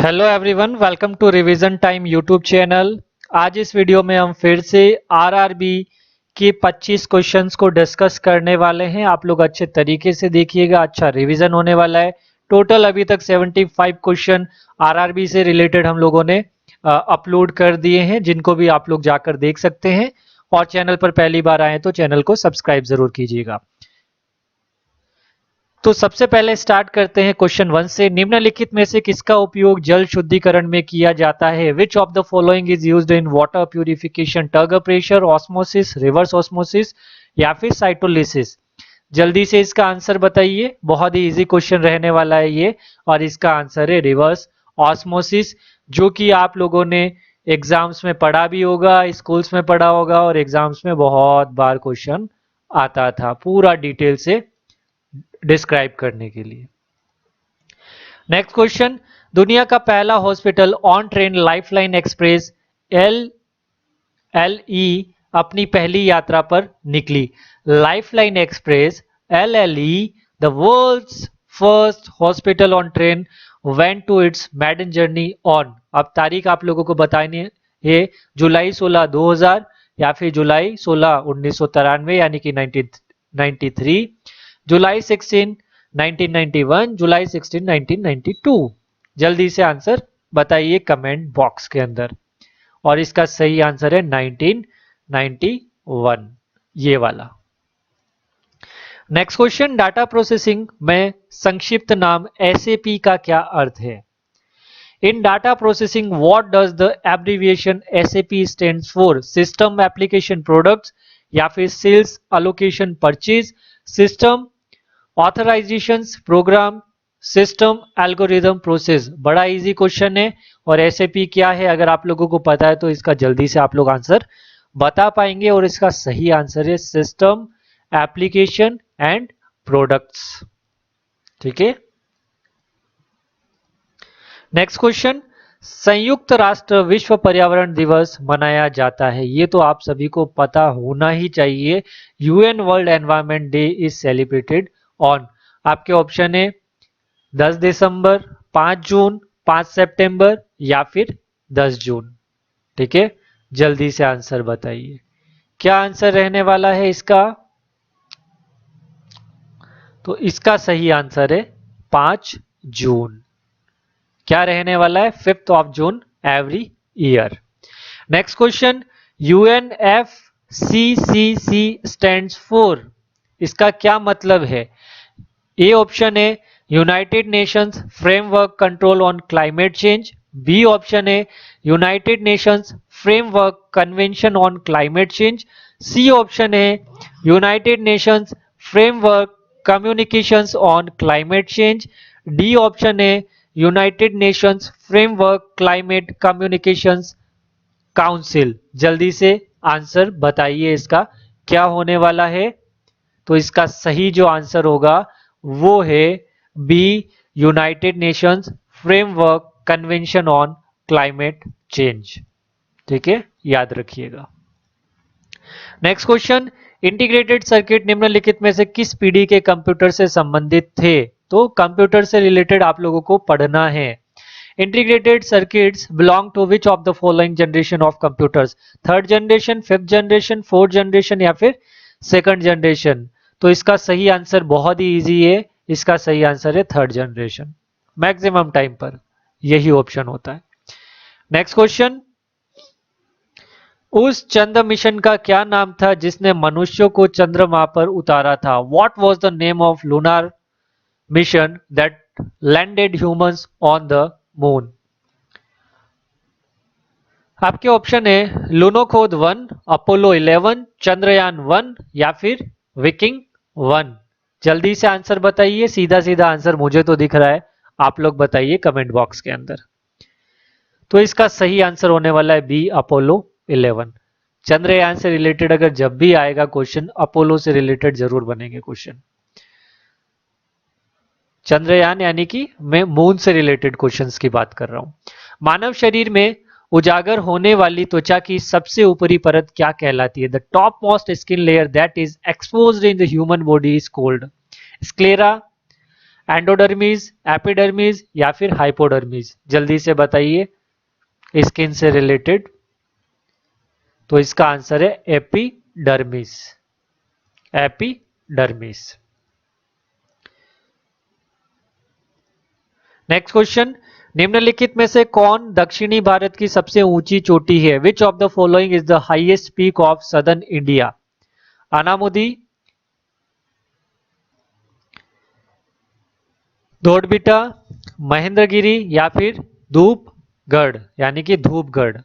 Hello everyone, welcome to revision time YouTube channel. आज इस video में हम फिर से आरआरबी के 25 क्वेश्चंस को डिस्कस करने वाले हैं। आप लोग अच्छे तरीके से देखिएगा, अच्छा रिवीजन होने वाला है। टोटल अभी तक 75 क्वेश्चन आरआरबी से रिलेटेड हम लोगों ने अपलोड कर दिए हैं, जिनको भी आप लोग जाकर देख सकते हैं। और चैनल पर पहली बार आए तो चैनल को सब्सक्राइब जरूर कीजिएगा। तो सबसे पहले स्टार्ट करते हैं क्वेश्चन 1 से। निम्नलिखित में से किसका उपयोग जल शुद्धिकरण में किया जाता है? Which of the following is used in water purification? Tug pressure, osmosis, reverse osmosis या फिर साइटोलिसिस? जल्दी से इसका आंसर बताइए। बहुत ही इजी क्वेश्चन रहने वाला है ये, और इसका आंसर है रिवर्स ऑस्मोसिस, जो कि आप लोगों ने एग्जाम्स में पढ़ा भी होगा, स्कूल्स में पढ़ा होगा, और एग्जाम्स में बहुत बार क्वेश्चन आता था पूरा डिटेल से डिस्क्राइब करने के लिए। नेक्स्ट क्वेश्चन, दुनिया का पहला hospital on train Lifeline Express LLE अपनी पहली यात्रा पर निकली। Lifeline Express LLE, the world's first hospital on train, went to its maiden journey on. अब तारीख आप लोगों को बतानी है, जुलाई 16 2000 या फिर जुलाई 16 1993 यानी कि 1993, जुलाई 16 1991, जुलाई 16 1992। जल्दी से आंसर बताइए कमेंट बॉक्स के अंदर। और इसका सही आंसर है 1991, ये वाला। नेक्स्ट क्वेश्चन, डाटा प्रोसेसिंग में संक्षिप्त नाम SAP का क्या अर्थ है? In data processing what does the abbreviation SAP stands for? System application products या फिर sales allocation purchase, system authorisations program, system algorithm process. बड़ा इजी क्वेश्चन है। और SAP क्या है अगर आप लोगों को पता है तो इसका जल्दी से आप लोग आंसर बता पाएंगे। और इसका सही आंसर है सिस्टम एप्लीकेशन एंड प्रोडक्ट्स। ठीक है। नेक्स्ट क्वेश्चन, संयुक्त राष्ट्र विश्व पर्यावरण दिवस मनाया जाता है, ये तो आप सभी को पता होना ही चाहिए। UN world environment day is celebrated on. आपके ऑप्शन है 10 दिसंबर, 5 जून, 5 सितंबर या फिर 10 जून। ठीक है, जल्दी से आंसर बताइए क्या आंसर रहने वाला है इसका। तो इसका सही आंसर है 5 जून। क्या रहने वाला है? 5th of June every year. Next question, UNFCCC stands for, इसका क्या मतलब है? ए ऑप्शन है United Nations framework control on climate change, B option है United Nations framework convention on climate change, C option है United Nations framework communications on climate change, D option है United Nations framework climate communications council. जल्दी से answer बताइए इसका क्या होने वाला है। तो इसका सही जो आंसर होगा वो है B, United Nations framework convention on climate Change. ठीक है, याद रखिएगा। नेक्स्ट क्वेश्चन, इंटीग्रेटेड सर्किट निम्नलिखित में से किस पीढ़ी के कंप्यूटर से संबंधित थे? तो कंप्यूटर से रिलेटेड आप लोगों को पढ़ना है। Integrated circuits belong to which of the following generation of computers? Third generation, fifth generation, fourth generation या फिर सेकंड जनरेशन? तो इसका सही आंसर बहुत ही इजी है। इसका सही आंसर है थर्ड जनरेशन। मैक्सिमम टाइम पर यही ऑप्शन होता है। नेक्स्ट क्वेश्चन, उस चंद्र मिशन का क्या नाम था जिसने मनुष्यों को चंद्रमा पर उतारा था? What was the name of lunar mission that landed humans on the moon? आपके ऑप्शन है लुनोखोद 1, अपोलो 11, चंद्रयान 1 या फिर विकिंग 1। जल्दी से आंसर बताइए। सीधा सीधा आंसर मुझे तो दिख रहा है, आप लोग बताइए कमेंट बॉक्स के अंदर। तो इसका सही आंसर होने वाला है बी, अपोलो 11। चंद्रयान से रिलेटेड अगर जब भी आएगा क्वेश्चन, अपोलो से रिलेटेड जरूर बनेंगे क्वेश्चन। चंद्रयान यानी कि मैं मून से रिलेटेड क्वेश्चंस की बात कर रहा हूं। मानव शरीर में उजागर होने वाली त्वचा की सबसे ऊपरी परत क्या कहलाती है? The top most skin layer that is exposed in the human body is called sclera, endodermis, epidermis या फिर हाइपोडर्मिस? जल्दी से बताइए स्किन से रिलेटेड। तो इसका आंसर है एपिडर्मिस, एपिडर्मिस। नेक्स्ट क्वेश्चन, निम्नलिखित में से कौन दक्षिणी भारत की सबसे ऊंची चोटी है? Which of the following is the highest peak of southern India? Anamudi, Doddabetta, Mahendragiri या फिर धूपगढ़ यानी कि धूपगढ़?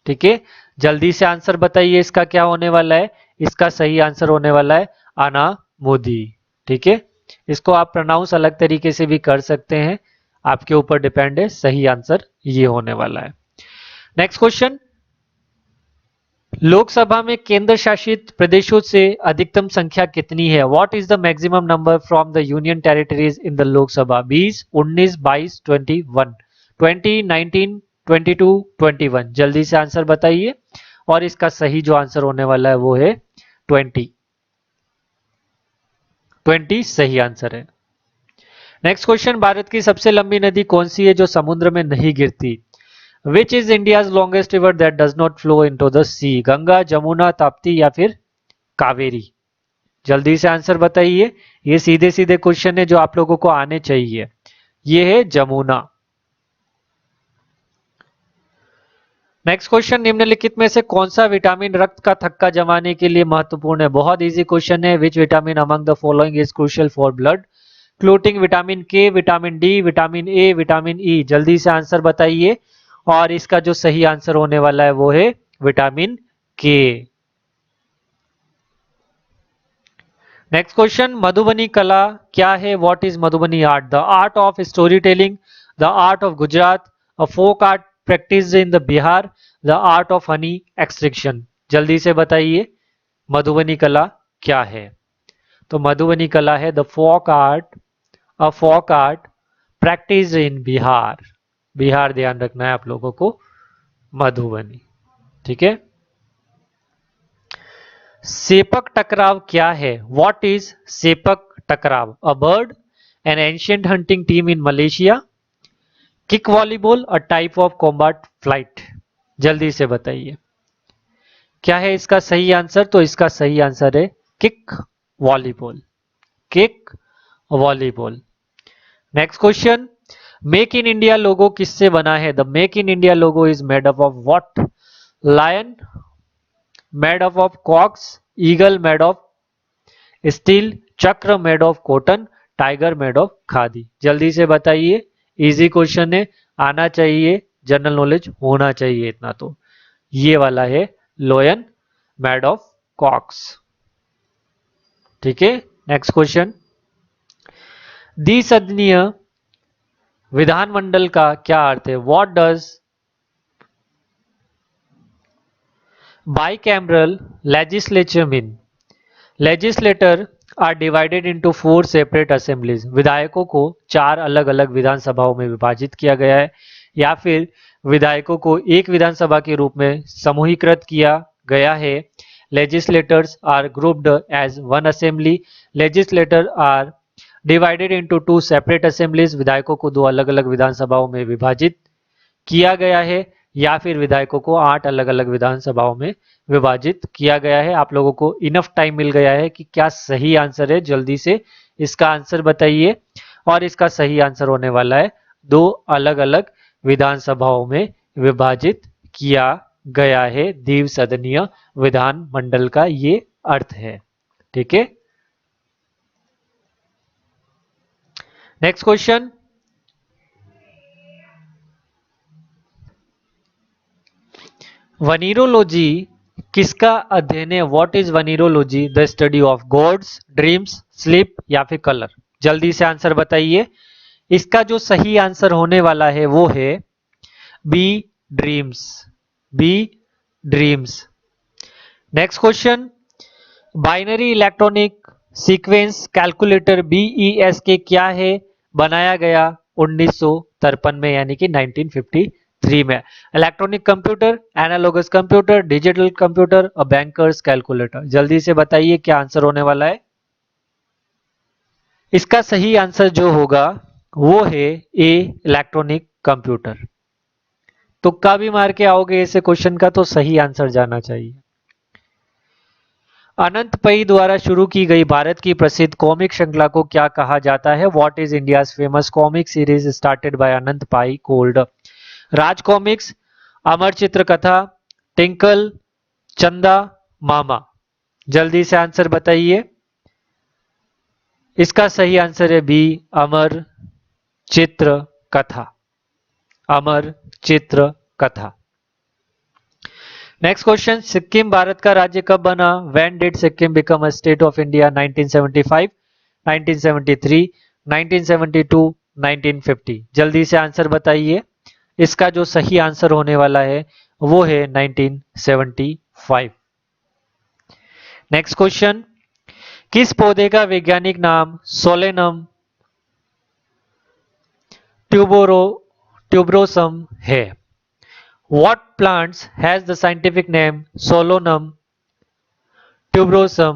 ठीक है, जल्दी से आंसर बताइए इसका क्या होने वाला है। इसका सही आंसर होने वाला है अनामुदी। ठीक है, इसको आप प्रोनाउंस अलग तरीके से भी कर सकते हैं, आपके ऊपर डिपेंड है। सही आंसर ये होने वाला है। नेक्स्ट क्वेश्चन, लोकसभा में केंद्र शासित प्रदेशों से अधिकतम संख्या कितनी है? What is the maximum number from the union territories in the Lok Sabha? 20, 19, 22, 21? 20, 19, 22, 21? जल्दी से आंसर बताइए। और इसका सही जो आंसर होने वाला है वो है 20। 20 सही आंसर है। नेक्स्ट क्वेश्चन, भारत की सबसे लंबी नदी कौन सी है जो समुद्र में नहीं गिरती? Which is India's longest river that does not flow into the sea? Ganga, Jamuna, Tapti या फिर कावेरी? जल्दी से आंसर बताइए। ये सीधे सीधे क्वेश्चन है जो आप लोगों को आने चाहिए। ये है जमुना। नेक्स्ट क्वेश्चन, निम्नलिखित में से कौन सा विटामिन रक्त का थक्का जमाने के लिए महत्वपूर्ण है? बहुत इजी क्वेश्चन है। Which vitamin among the following is crucial for blood clotting? Vitamin K, vitamin D, vitamin A, vitamin E? जल्दी से आंसर बताइए। और इसका जो सही आंसर होने वाला है वो है विटामिन के। नेक्स्ट क्वेश्चन, मधुबनी कला क्या है? What is Madhubani art? The art of storytelling, the art of Gujarat, a folk art practice in the Bihar, the art of honey extraction? जल्दी से बताइए मधुबनी कला क्या है। तो मधुबनी कला है the folk art, a folk art practice in Bihar. Bihar ध्यान रखना है आप लोगों को, मधुबनी। ठीक है। सेपक टकराव क्या है? व्हाट इज सेपक टकराव? A bird, an ancient hunting team in Malaysia, kick volleyball, a type of combat flight? जल्दी से बताइए क्या है इसका सही आंसर। तो इसका सही आंसर है kick volleyball, kick volleyball. Next question, make in India logo किससे बना है? The make in India logo is made up of what? Lion, made up of cogs, eagle made of steel, chakra made of cotton, tiger made of khadi? जल्दी से बताइए। Easy question है, आना चाहिए, general knowledge होना चाहिए इतना तो। ये वाला है लोयन मेड ऑफ कॉक्स। ठीक है। नेक्स्ट क्वेश्चन, द्विसदनीय विधानमंडल का क्या अर्थ है? What does bicameral legislature mean? Legislator are divided into 4 separate assemblies. विधायकों को 4 अलग अलग विधानसभाओं में विभाजित किया गया है, या फिर विधायकों को एक विधानसभा के रूप में समूहीकृत किया गया है। Legislators are grouped as one assembly. Legislator are divided into 2 separate assemblies. विधायकों को 2 अलग अलग विधानसभाओं में विभाजित किया गया है, या फिर विधायकों को 8 अलग अलग विधानसभाओं में विभाजित किया गया है। आप लोगों को इनफ टाइम मिल गया है कि क्या सही आंसर है, जल्दी से इसका आंसर बताइए। और इसका सही आंसर होने वाला है 2 अलग अलग विधानसभाओं में विभाजित किया गया है। द्विसदनीय विधानमंडल का ये अर्थ है। ठीक है। नेक्स्ट क्वेश्चन, वनीरोलॉजी किसका अध्ययन है? What is oneirology? The study of gods, dreams, sleep या फिर कलर? जल्दी से आंसर बताइए। इसका जो सही आंसर होने वाला है वो है B, dreams, B, dreams. Next question, binary electronic sequence calculator BES के क्या है? बनाया गया 1953 में, यानी कि 1953 में। Electronic computer, analogous computer, digital computer और बैंकर्स कैलकुलेटर? जल्दी से बताइए क्या आंसर होने वाला है। इसका सही आंसर जो होगा वो है ए, इलेक्ट्रॉनिक कंप्यूटर। तुक्का भी मार के आओगे ऐसे क्वेश्चन का तो सही आंसर जाना चाहिए। अनंत पै द्वारा शुरू की गई भारत की प्रसिद्ध कॉमिक श्रृंखला को क्या कहा जाता है? What is India's famous comic series started by Anant Pai called? Raj comics, Amar Chitra Katha, tinkle, चंदा, मामा। जल्दी से आंसर बताइए। इसका सही आंसर है बी, अमर चित्र कथा। अमर चित्र कथा। नेक्स्ट क्वेश्चन, सिक्किम भारत का राज्य कब बना? When did Sikkim become a state of India? 1975, 1973, 1972, 1950। जल्दी से आंसर बताइए। इसका जो सही आंसर होने वाला है वो है 1975। नेक्स्ट क्वेश्चन, किस पौधे का वैज्ञानिक नाम सोलेनम ट्यूबरोसम है? What plants has the scientific name Solanum tuberosum?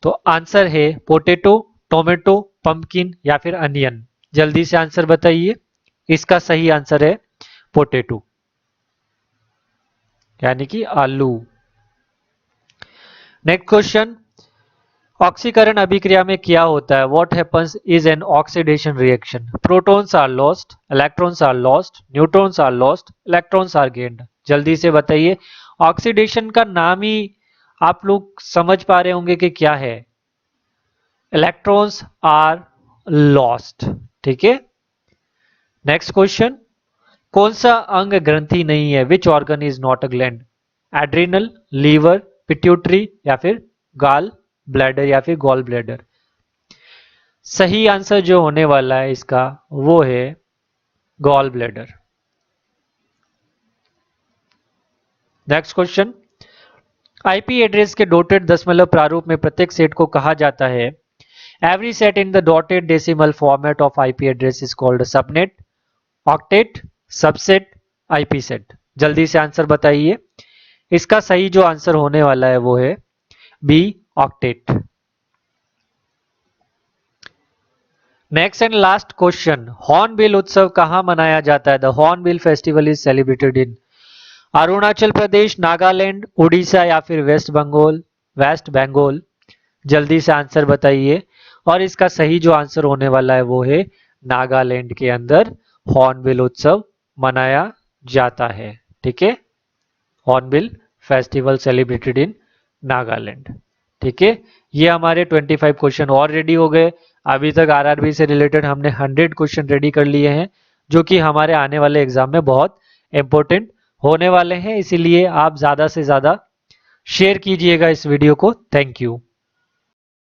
तो आंसर है पोटैटो, टोमेटो, पंपकिन या फिर अनियन। जल्दी से आंसर बताइए। इसका सही आंसर है पोटैटो, यानी कि आलू। नेक्स्ट क्वेश्चन, ऑक्सीकरण अभिक्रिया में क्या होता है? What happens is an oxidation reaction. Protons are lost, electrons are lost, neutrons are lost, electrons are gained. जल्दी से बताइए। ऑक्सीडेशन का नाम ही आप लोग समझ पा रहे होंगे कि क्या है। Electrons are lost. ठीक है। नेक्स्ट क्वेश्चन, कौन सा अंग ग्रंथि नहीं है? Which organ is not a gland? Adrenal, liver, pituitary या फिर गाल ब्लैडर या फिर गॉल ब्लैडर। सही आंसर जो होने वाला है इसका वो है gall bladder. Next question, IP address के डॉटेड दशमलव प्रारूप में प्रत्येक सेट को कहा जाता है? Every set in the dotted decimal format of IP address is called subnet, octet, subset, IP set. जल्दी से आंसर बताइए। इसका सही जो आंसर होने वाला है वो है B, octet. Next and last question, hornbill उत्सव कहां मनाया जाता है? The hornbill festival is celebrated in Arunachal Pradesh, Nagaland, Orissa या फिर वेस्ट बंगाल। जल्दी से आंसर बताइए। और इसका सही जो आंसर होने वाला है वो है नागालैंड के अंदर हॉर्नबिल उत्सव मनाया जाता है। ठीक है, hornbill festival celebrated in Nagaland. ठीक है, ये हमारे 25 क्वेश्चन और रेडी हो गए। अभी तक आरआरबी से रिलेटेड हमने 100 क्वेश्चन रेडी कर लिए हैं, जो कि हमारे आने वाले एग्जाम में बहुत इंपॉर्टेंट होने वाले हैं। इसीलिए आप ज्यादा से ज्यादा शेयर कीजिएगा इस वीडियो को। Thank you.